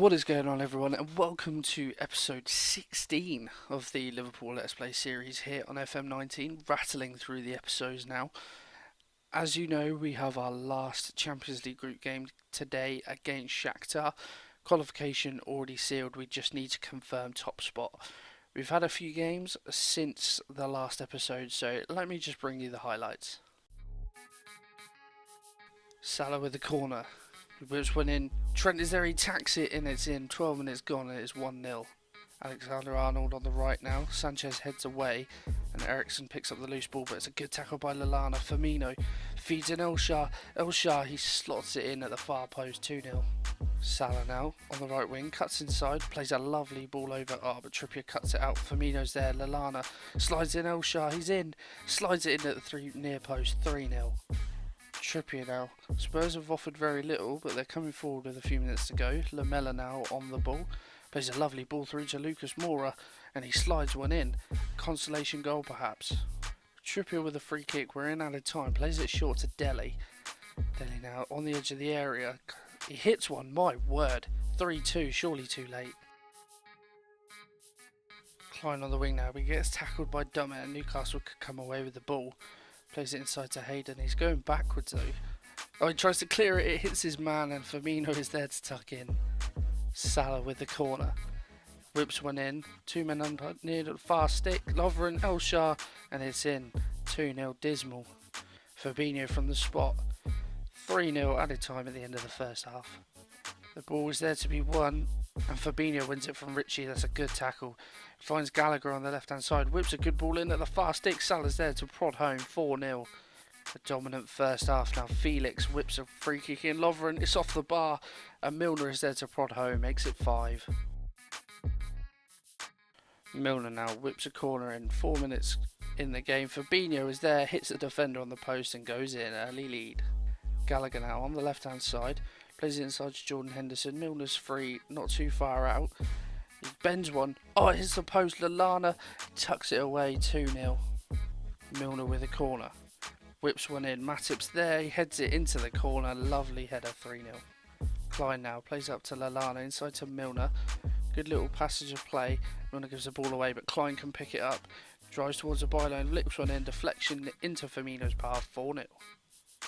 What is going on, everyone, and welcome to episode 16 of the Liverpool Let's Play series here on FM19, rattling through the episodes now. As you know, we have our last Champions League group game today against Shakhtar. Qualification already sealed, we just need to confirm top spot. We've had a few games since the last episode, so let me just bring you the highlights. Salah with the corner. Which went in. Trent is there, he tacks it and it's in. 12 minutes gone and it's 1-0. Alexander-Arnold on the right now. Sanchez heads away and Ericsson picks up the loose ball, but it's a good tackle by Lallana. Firmino feeds in Elshar. Elshar, he slots it in at the far post. 2-0. Salah now on the right wing, cuts inside, plays a lovely ball over. But Trippier cuts it out. Firmino's there. Lallana slides in. Elshar, he's in. Slides it in at the near post. 3-0. Trippier now. Spurs have offered very little, but they're coming forward with a few minutes to go. Lamela now on the ball. Plays a lovely ball through to Lucas Moura, and he slides one in. Consolation goal, perhaps. Trippier with a free kick. We're in added time. Plays it short to Dele. Dele now on the edge of the area. He hits one. My word. 3-2. Surely too late. Klein on the wing now. But he gets tackled by Dummett, and Newcastle could come away with the ball. Plays it inside to Hayden. He's going backwards though. Oh, he tries to clear it. It hits his man, and Firmino is there to tuck in. Salah with the corner. Whips one in. Two men near the far stick. Lovren, Elshar, and it's in. 2-0 dismal. Fabinho from the spot. 3-0 added time at the end of the first half. The ball is there to be won, and Fabinho wins it from Richie. That's a good tackle. Finds Gallagher on the left hand side. Whips a good ball in at the far stick. Salah's there to prod home. 4-0. A dominant first half now. Felix whips a free kick in. Lovren, it's off the bar, and Milner is there to prod home. Makes it 5. Milner now whips a corner in. 4 minutes in the game. Fabinho is there, hits the defender on the post and goes in. Early lead. Gallagher now on the left hand side. Plays it inside to Jordan Henderson. Milner's free, not too far out. He bends one. Oh, it hits the post. Lallana tucks it away. 2-0. Milner with a corner. Whips one in. Matip's there. He heads it into the corner. Lovely header. 3-0. Klein now plays up to Lallana. Inside to Milner. Good little passage of play. Milner gives the ball away, but Klein can pick it up. Drives towards the byline. Flips one in. Deflection into Firmino's path. 4-0.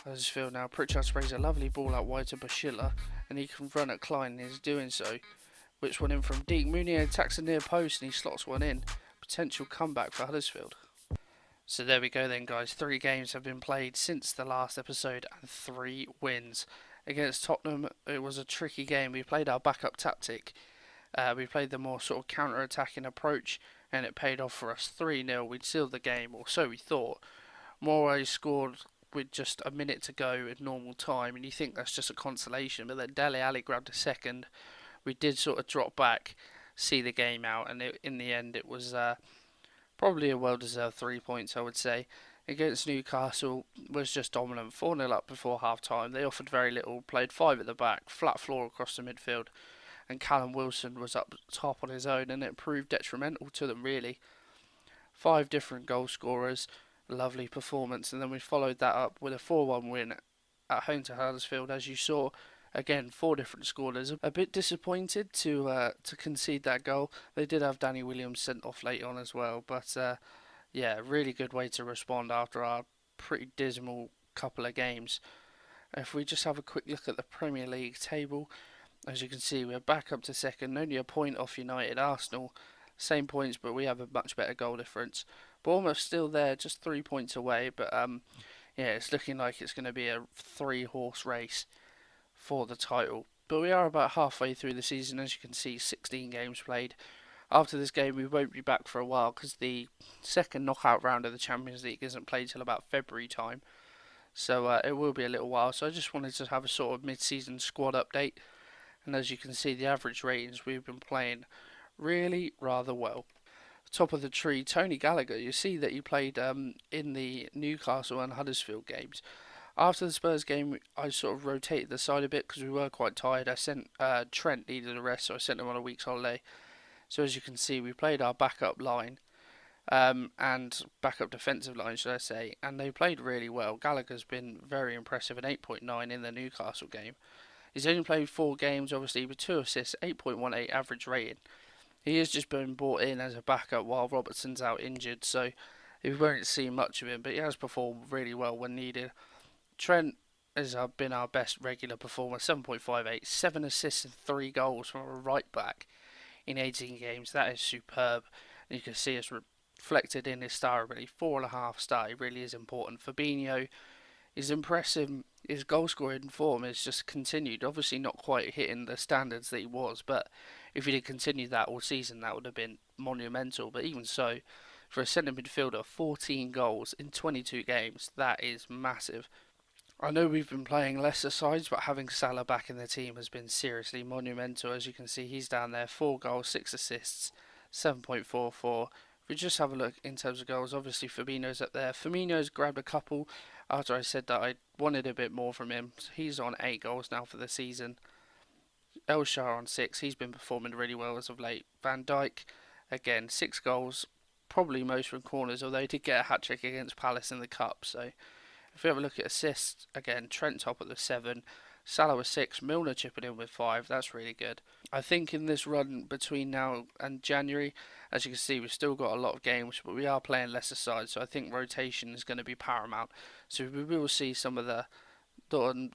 Huddersfield now. Pritchard sprays a lovely ball out wide to Bashila, and he can run at Klein, and he's doing so. Whips one in from deep. Mounier attacks the near post and he slots one in. Potential comeback for Huddersfield. So there we go then, guys. 3 games have been played since the last episode and 3 wins. Against Tottenham, it was a tricky game. We played our backup tactic. We played the more sort of counter-attacking approach, and it paid off for us. 3-0. We'd sealed the game, or so we thought. Moray scored with just a minute to go at normal time, and you think that's just a consolation, but then Dele Alli grabbed a second. We did sort of drop back, see the game out, and in the end it was probably a well-deserved 3 points, I would say. Against Newcastle was just dominant. 4-0 up before half-time. They offered very little, played 5 at the back, flat floor across the midfield, and Callum Wilson was up top on his own, and it proved detrimental to them, really. 5 different goal scorers. Lovely performance, and then we followed that up with a 4-1 win at home to Huddersfield. As you saw, again, 4 different scorers. A bit disappointed to concede that goal. They did have Danny Williams sent off late on as well, but yeah, really good way to respond after our pretty dismal couple of games. If we just have a quick look at the Premier League table, as you can see, we're back up to second, only a point off United. Arsenal, same points, but we have a much better goal difference. Bournemouth still there, just 3 points away, but yeah, it's looking like it's going to be a 3-horse race for the title. But we are about halfway through the season, as you can see, 16 games played. After this game, we won't be back for a while because the second knockout round of the Champions League isn't played till about February time. So it will be a little while. So I just wanted to have a sort of mid-season squad update. And as you can see, the average ratings we've been playing really rather well. Top of the tree, Tony Gallagher. You see that he played in the Newcastle and Huddersfield games. After the Spurs game, I sort of rotated the side a bit because we were quite tired. I sent Trent needed a rest, so I sent him on a week's holiday. So as you can see, we played our backup line and backup defensive line, should I say, and they played really well. Gallagher's been very impressive, an 8.9 in the Newcastle game. He's only played 4 games, obviously, with 2 assists, 8.18 average rating. He has just been brought in as a backup while Robertson's out injured, so we won't see much of him, but he has performed really well when needed. Trent has been our best regular performer, 7.58, 7 assists and 3 goals from a right back in 18 games. That is superb. And you can see it's reflected in his star ability. 4.5 star, it really is important. Fabinho is impressive. His goal scoring form has just continued. Obviously, not quite hitting the standards that he was, but if he had continued that all season, that would have been monumental. But even so, for a centre midfielder, 14 goals in 22 games, that is massive. I know we've been playing lesser sides, but having Salah back in the team has been seriously monumental. As you can see, he's down there, 4 goals, 6 assists, 7.44. If we just have a look in terms of goals, obviously Fabinho's up there. Firmino's grabbed a couple after I said that I wanted a bit more from him. So he's on 8 goals now for the season. Elshar on 6. He's been performing really well as of late. Van Dijk, again, 6 goals, probably most from corners, although he did get a hat-trick against Palace in the Cup, so if we have a look at assists, again, Trent top at the 7, Salah with 6, Milner chipping in with 5. That's really good. I think in this run between now and January, as you can see, we've still got a lot of games, but we are playing lesser sides, so I think rotation is going to be paramount. So we will see some of the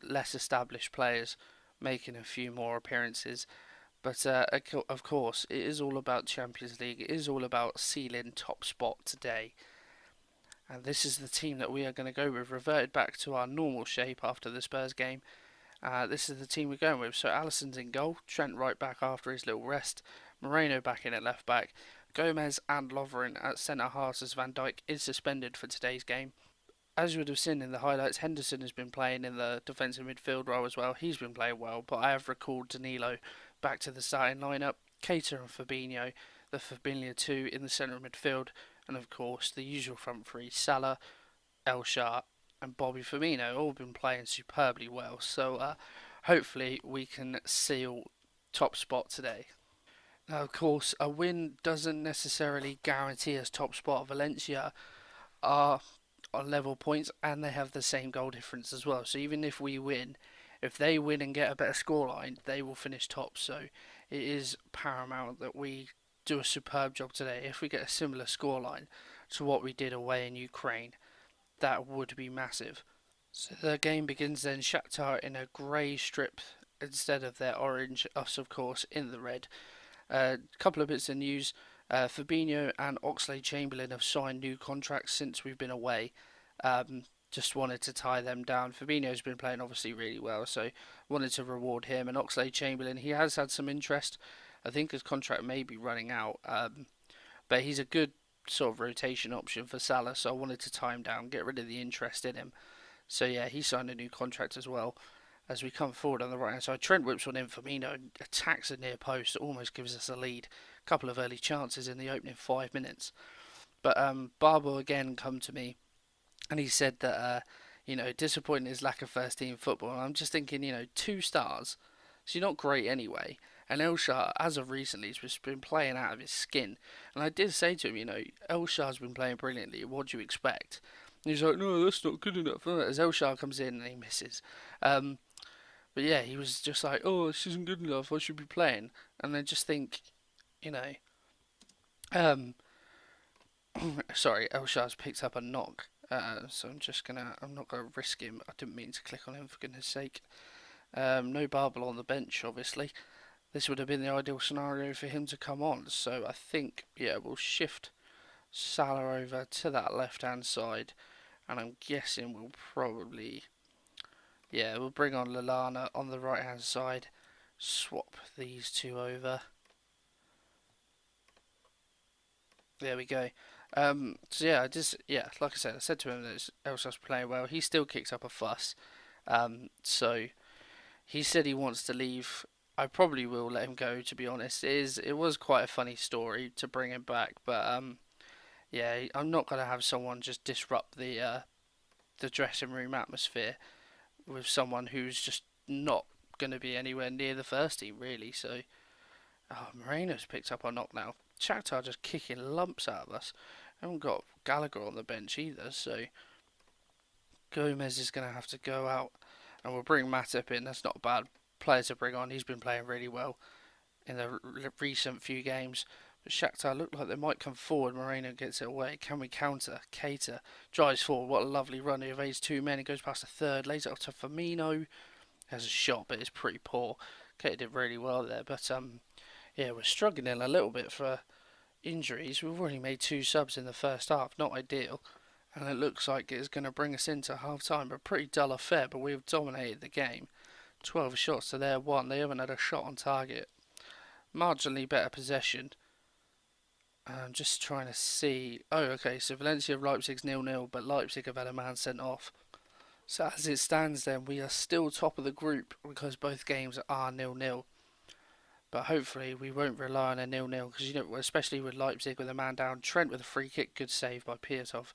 less established players making a few more appearances. But of course, it is all about Champions League. It is all about sealing top spot today. And this is the team that we are going to go with, reverted back to our normal shape after the Spurs game. This is the team we're going with. So Alisson's in goal, Trent right back after his little rest, Moreno back in at left back, Gomez and Lovren at centre halves as Van Dijk is suspended for today's game. As you would have seen in the highlights, Henderson has been playing in the defensive midfield role as well. He's been playing well, but I have recalled Danilo back to the starting lineup. Keita and Fabinho, the Fabinho 2 in the centre of midfield, and of course the usual front three, Salah, Elshar and Bobby Firmino, all been playing superbly well. So hopefully we can seal top spot today. Now of course a win doesn't necessarily guarantee us top spot. Valencia are on level points and they have the same goal difference as well. So even if we win, if they win and get a better scoreline, they will finish top. So it is paramount that we do a superb job today. If we get a similar scoreline to what we did away in Ukraine, that would be massive. So the game begins then. Shakhtar in a grey strip instead of their orange, us of course in the red. A couple of bits of news. Fabinho and Oxlade-Chamberlain have signed new contracts since we've been away. Just wanted to tie them down. Fabinho's been playing obviously really well, so wanted to reward him. And Oxlade-Chamberlain, he has had some interest. I think his contract may be running out, but he's a good sort of rotation option for Salah, so I wanted to tie him down, get rid of the interest in him. So yeah, he signed a new contract as well. As we come forward on the right hand side, Trent whips one in. Firmino attacks a near post, almost gives us a lead. A couple of early chances in the opening 5 minutes. But Barbo again come to me, and he said that disappointing his lack of first team football. And I'm just thinking, 2 stars, so you're not great anyway. And Elshar, as of recently, has just been playing out of his skin. And I did say to him, Elshar's been playing brilliantly. What do you expect? And he's like, no, that's not good enough. As Elshar comes in and he misses. But yeah, he was just like, oh, this isn't good enough. I should be playing. And I just think, you know, um, sorry, Elshar's picked up a knock. So I'm not gonna risk him. I didn't mean to click on him, for goodness sake. No Barbel on the bench, obviously. This would have been the ideal scenario for him to come on. So I think, yeah, we'll shift Salah over to that left-hand side. And I'm guessing we'll probably, yeah, we'll bring on Lallana on the right-hand side. Swap these two over. There we go. So yeah, like I said, I said to him that Elsas's playing well. He still kicks up a fuss. So he said he wants to leave. I probably will let him go, to be honest. It was quite a funny story to bring him back, but yeah, I'm not gonna have someone just disrupt the dressing room atmosphere with someone who's just not gonna be anywhere near the first team, really. So, oh, Moreno's picked up our knock now. Shakhtar just kicking lumps out of us. Haven't got Gallagher on the bench either, so Gomez is gonna have to go out, and we'll bring Matip in. That's not a bad player to bring on. He's been playing really well in the recent few games. But Shakhtar look like they might come forward. Moreno gets it away. Can we counter? Keita drives forward. What a lovely run. He evades two men. He goes past the third. Lays it off to Firmino. Has a shot, but it's pretty poor. Keita did really well there. But yeah, we're struggling a little bit for injuries. We've already made 2 subs in the first half. Not ideal. And it looks like it's going to bring us into half time. But pretty dull affair. But we've dominated the game. 12 shots to their 1. They haven't had a shot on target. Marginally better possession. I'm just trying to see. Oh, okay. So Valencia of Leipzig's 0-0, but Leipzig have had a man sent off. So as it stands, then we are still top of the group because both games are 0-0. But hopefully we won't rely on a 0-0 because especially with Leipzig with a man down. Trent with a free kick, good save by Piatov.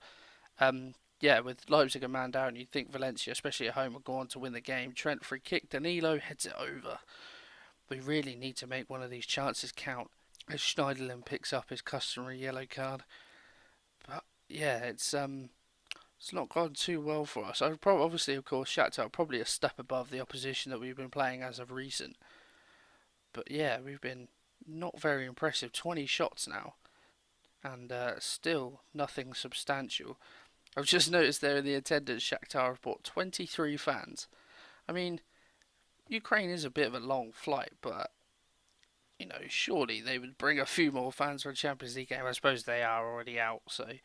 Yeah, with Leipzig a man down, you'd think Valencia, especially at home, would go on to win the game. Trent free kick, Danilo heads it over. We really need to make one of these chances count. As Schneiderlin picks up his customary yellow card. But yeah, it's not gone too well for us. Obviously, of course, Shakhtar are probably a step above the opposition that we've been playing as of recent. But yeah, we've been not very impressive. 20 shots now, and still nothing substantial. I've just noticed there in the attendance, Shakhtar have brought 23 fans. I mean, Ukraine is a bit of a long flight, but surely they would bring a few more fans for a Champions League game. I suppose they are already out, so it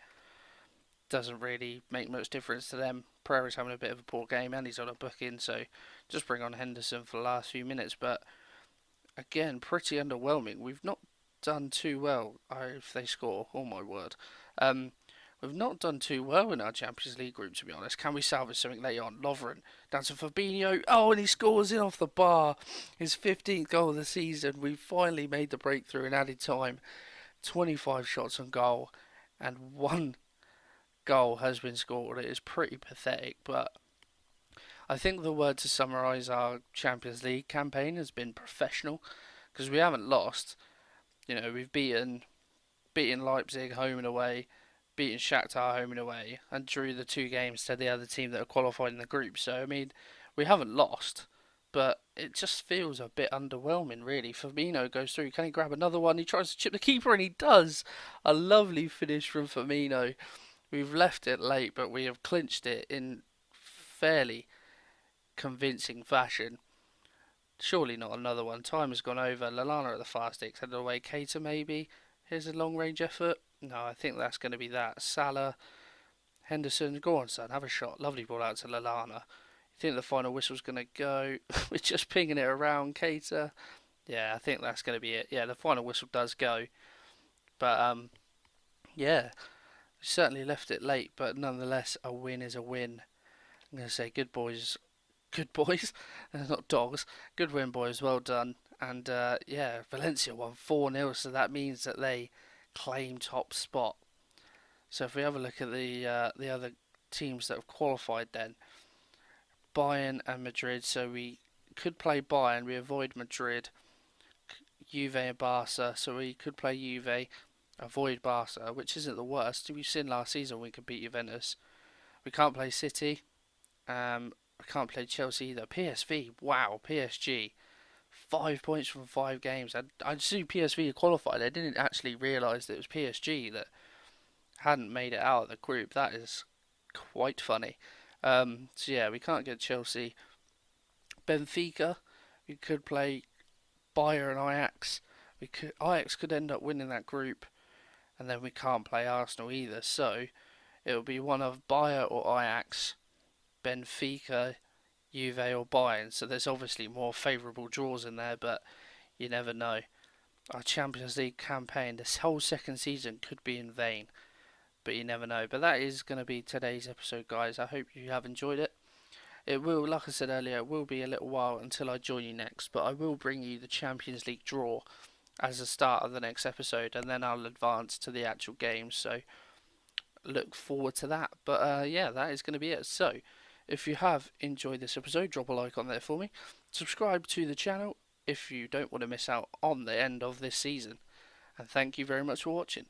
doesn't really make much difference to them. Pereira's having a bit of a poor game, and he's on a booking, so just bring on Henderson for the last few minutes. But again, pretty underwhelming. We've not done too well. If they score, oh my word. We've not done too well in our Champions League group, to be honest. Can we salvage something later on? Lovren down to Fabinho. Oh, and he scores in off the bar. His 15th goal of the season. We finally made the breakthrough in added time. 25 shots on goal, and 1 goal has been scored. It is pretty pathetic, but I think the word to summarise our Champions League campaign has been professional, because we haven't lost. We've beaten Leipzig home and away, beaten Shakhtar home and away, and drew the 2 games to the other team that are qualified in the group. So, I mean, we haven't lost, but it just feels a bit underwhelming, really. Firmino goes through. Can he grab another one? He tries to chip the keeper, and he does. A lovely finish from Firmino. We've left it late, but we have clinched it in fairly convincing fashion. Surely not another one. Time has gone over. Lallana at the far sticks, headed away. Keita maybe. Here's a long range effort. No, I think that's going to be that. Salah, Henderson, go on, son, have a shot. Lovely ball out to Lallana. You think the final whistle's going to go? We're just pinging it around. Keita. Yeah, I think that's going to be it. Yeah, the final whistle does go. But, yeah, we certainly left it late, but nonetheless, a win is a win. I'm going to say good boys. Good boys. Not dogs. Good win, boys. Well done. And, yeah, Valencia won 4-0, so that means that they claim top spot. So if we have a look at the other teams that have qualified, then Bayern and Madrid. So we could play Bayern, we avoid Madrid. Juve and Barca, so we could play Juve, avoid Barca, which isn't the worst. We've seen last season we could beat Juventus. We can't play City. We can't play Chelsea either. PSV, wow, PSG. 5 points from 5 games. I just knew PSV had qualified. I didn't actually realise that it was PSG that hadn't made it out of the group. That is quite funny. So yeah, we can't get Chelsea. Benfica, we could play Bayern and Ajax. Ajax could end up winning that group, and then we can't play Arsenal either. So it will be one of Bayern or Ajax, Benfica, Juve or Bayern. So there's obviously more favourable draws in there, but you never know. Our Champions League campaign, this whole second season, could be in vain, but you never know. But that is going to be today's episode, guys. I hope you have enjoyed it. It will, like I said earlier, it will be a little while until I join you next, but I will bring you the Champions League draw as the start of the next episode, and then I'll advance to the actual games, so look forward to that. But yeah, that is going to be it. So if you have enjoyed this episode, drop a like on there for me. Subscribe to the channel if you don't want to miss out on the end of this season. And thank you very much for watching.